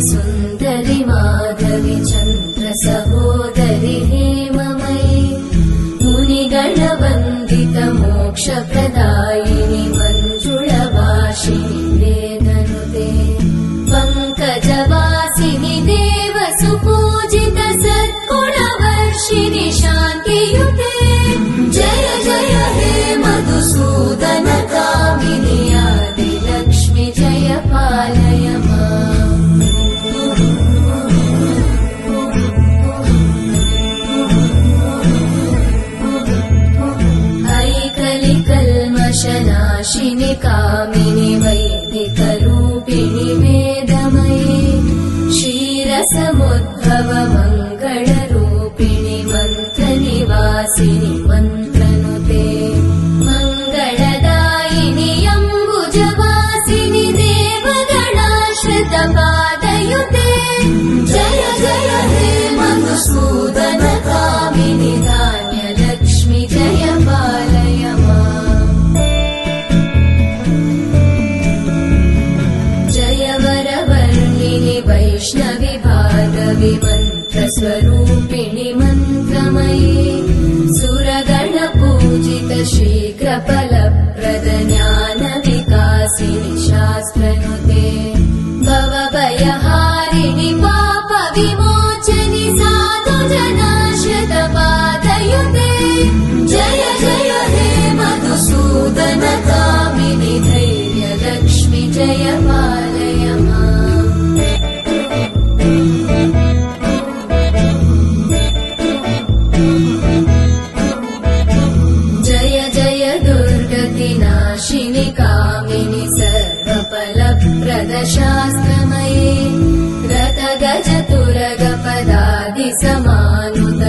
सुन्दरि माधवि चन्द्र सहोदरि हेममयि मुनिगणवन्दित मोक्षप्रदायिनि मञ्जुळवासिनि वेदनुते पङ्कजवासिनि देवसुपूजित सद्गुणवर्षिणि शान्तियुते जय जय हे मधुसूदन कामिनि आदिलक्ष्मि जय पालय माम् ऐकलिकल्मषनाशिनि कामिनि वैदिकरूपिणि वेदमये क्षीरसमुद्भव मङ्गलरूपिणि मन्त्रनिवासिनि मन्त्रनुते मङ्गलदायिनि अम्बुजवासिनि देवगणाश्रितपादयुते जय जय हे मधुसूदन कामिनि धान्यलक्ष्मि जय पालय माम् जय वरवर्णिनि वैष्णवि भार्गवि मन्त्रस्वरूपिणि मन्त्रमयि सुरगणपूजित शीघ्रफलप्रद ज्ञानविकासिनि शास्त्रनुते भवभयहारिणि पापविमोचनि साधुजनाश्रितपादयुते जय जय हे मधुसूदन कामिनि धैर्यलक्ष्मि जय पालय माम् जय जय दुर्गतिनाशिनि कामिनि सर्वफलप्रद शास्त्रमये रथगजतुरगपदादि समानुत